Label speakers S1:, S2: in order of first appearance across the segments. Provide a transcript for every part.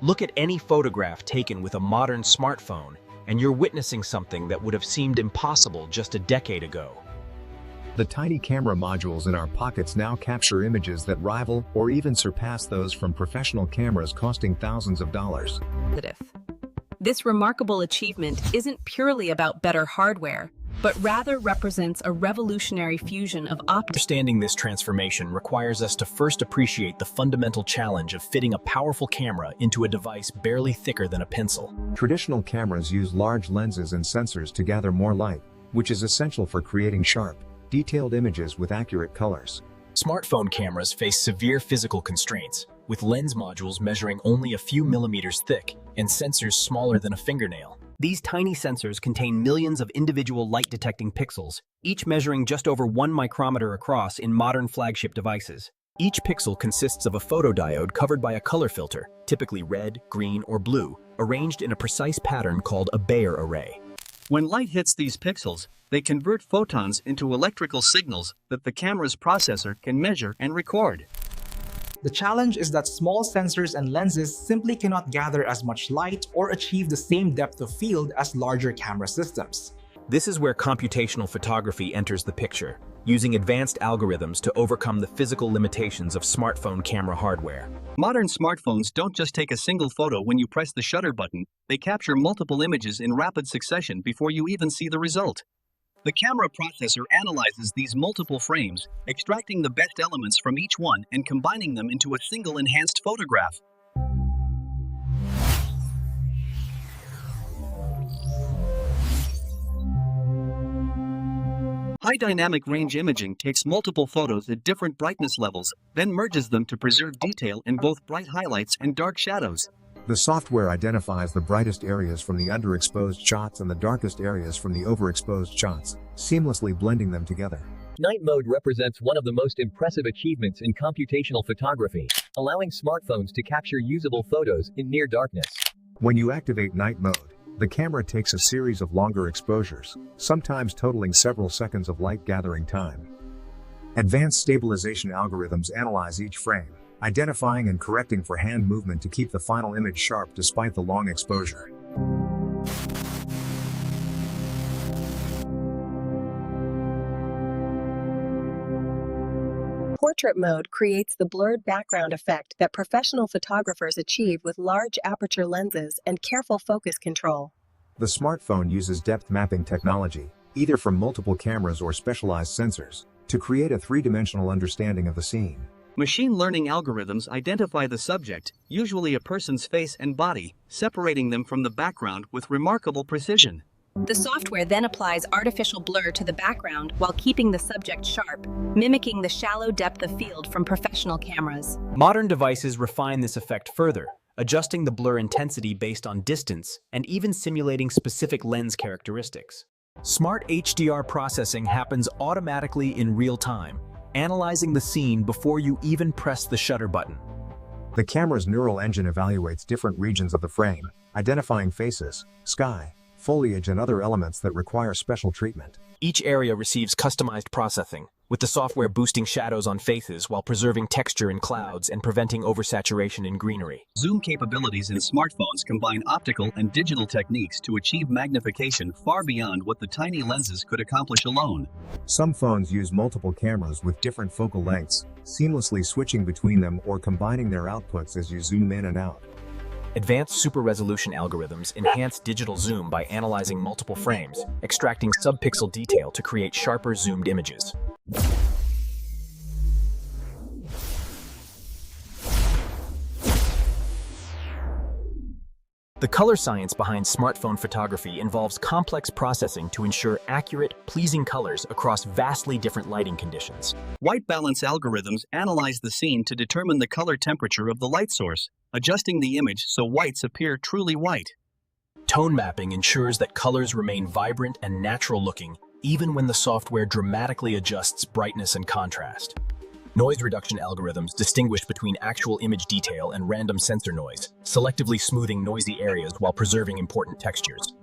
S1: Look at any photograph taken with a modern smartphone, and you're witnessing something that would have seemed impossible just a decade ago.
S2: The tiny camera modules in our pockets now capture images that rival or even surpass those from professional cameras costing thousands of dollars.
S3: This remarkable achievement isn't purely about better hardware, but rather represents a revolutionary fusion of
S1: Understanding this transformation requires us to first appreciate the fundamental challenge of fitting a powerful camera into a device barely thicker than a pencil.
S2: Traditional cameras use large lenses and sensors to gather more light, which is essential for creating sharp, detailed images with accurate colors.
S1: Smartphone cameras face severe physical constraints, with lens modules measuring only a few millimeters thick and sensors smaller than a fingernail. These tiny sensors contain millions of individual light-detecting pixels, each measuring just over 1 micrometer across in modern flagship devices. Each pixel consists of a photodiode covered by a color filter, typically red, green, or blue, arranged in a precise pattern called a Bayer array.
S4: When light hits these pixels, they convert photons into electrical signals that the camera's processor can measure and record.
S5: The challenge is that small sensors and lenses simply cannot gather as much light or achieve the same depth of field as larger camera systems.
S1: This is where computational photography enters the picture, using advanced algorithms to overcome the physical limitations of smartphone camera hardware.
S4: Modern smartphones don't just take a single photo when you press the shutter button, they capture multiple images in rapid succession before you even see the result. The camera processor analyzes these multiple frames, extracting the best elements from each one and combining them into a single enhanced photograph. High dynamic range imaging takes multiple photos at different brightness levels, then merges them to preserve detail in both bright highlights and dark shadows.
S2: The software identifies the brightest areas from the underexposed shots and the darkest areas from the overexposed shots, seamlessly blending them together.
S6: Night mode represents one of the most impressive achievements in computational photography, allowing smartphones to capture usable photos in near darkness.
S2: When you activate night mode, the camera takes a series of longer exposures, sometimes totaling several seconds of light gathering time. Advanced stabilization algorithms analyze each frame, identifying and correcting for hand movement to keep the final image sharp despite the long exposure.
S7: Portrait mode creates the blurred background effect that professional photographers achieve with large aperture lenses and careful focus control.
S2: The smartphone uses depth mapping technology, either from multiple cameras or specialized sensors, to create a three-dimensional understanding of the scene.
S4: Machine learning algorithms identify the subject, usually a person's face and body, separating them from the background with remarkable precision.
S3: The software then applies artificial blur to the background while keeping the subject sharp, mimicking the shallow depth of field from professional cameras.
S1: Modern devices refine this effect further, adjusting the blur intensity based on distance and even simulating specific lens characteristics. Smart HDR processing happens automatically in real time, analyzing the scene before you even press the shutter button.
S2: The camera's neural engine evaluates different regions of the frame, identifying faces, sky, foliage, and other elements that require special treatment.
S1: Each area receives customized processing, with the software boosting shadows on faces while preserving texture in clouds and preventing oversaturation in greenery.
S4: Zoom capabilities in smartphones combine optical and digital techniques to achieve magnification far beyond what the tiny lenses could accomplish alone.
S2: Some phones use multiple cameras with different focal lengths, seamlessly switching between them or combining their outputs as you zoom in and out.
S1: Advanced super-resolution algorithms enhance digital zoom by analyzing multiple frames, extracting subpixel detail to create sharper zoomed images. The color science behind smartphone photography involves complex processing to ensure accurate, pleasing colors across vastly different lighting conditions.
S4: White balance algorithms analyze the scene to determine the color temperature of the light source, adjusting the image so whites appear truly white.
S1: Tone mapping ensures that colors remain vibrant and natural-looking, even when the software dramatically adjusts brightness and contrast. Noise reduction algorithms distinguish between actual image detail and random sensor noise, selectively smoothing noisy areas while preserving important textures.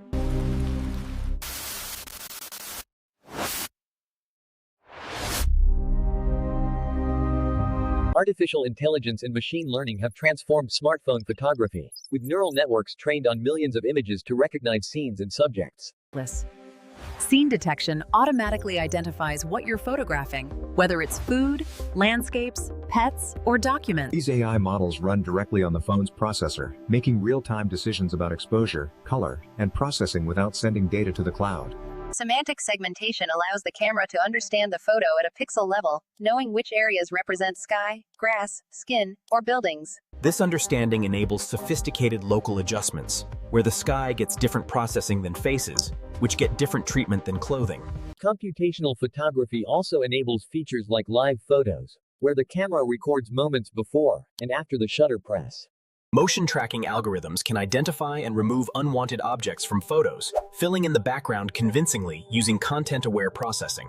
S6: Artificial intelligence and machine learning have transformed smartphone photography, with neural networks trained on millions of images to recognize scenes and subjects.
S8: Scene detection automatically identifies what you're photographing, whether it's food, landscapes, pets, or documents.
S2: These AI models run directly on the phone's processor, making real-time decisions about exposure, color, and processing without sending data to the cloud.
S9: Semantic segmentation allows the camera to understand the photo at a pixel level, knowing which areas represent sky, grass, skin, or buildings.
S1: This understanding enables sophisticated local adjustments, where the sky gets different processing than faces, which get different treatment than clothing.
S6: Computational photography also enables features like live photos, where the camera records moments before and after the shutter press.
S1: Motion tracking algorithms can identify and remove unwanted objects from photos, filling in the background convincingly using content-aware processing.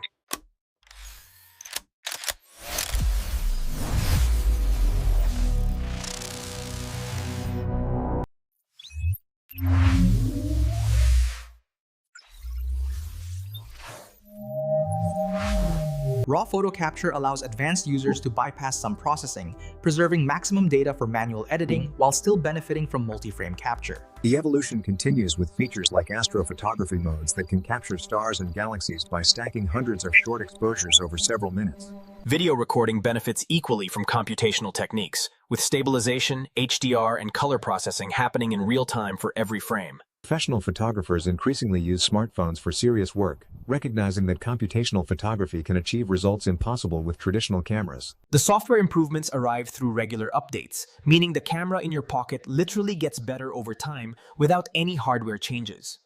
S5: Raw photo capture allows advanced users to bypass some processing, preserving maximum data for manual editing while still benefiting from multi-frame capture.
S2: The evolution continues with features like astrophotography modes that can capture stars and galaxies by stacking hundreds of short exposures over several minutes.
S1: Video recording benefits equally from computational techniques, with stabilization, HDR, and color processing happening in real time for every frame.
S2: Professional photographers increasingly use smartphones for serious work, recognizing that computational photography can achieve results impossible with traditional cameras.
S1: The software improvements arrive through regular updates, meaning the camera in your pocket literally gets better over time without any hardware changes.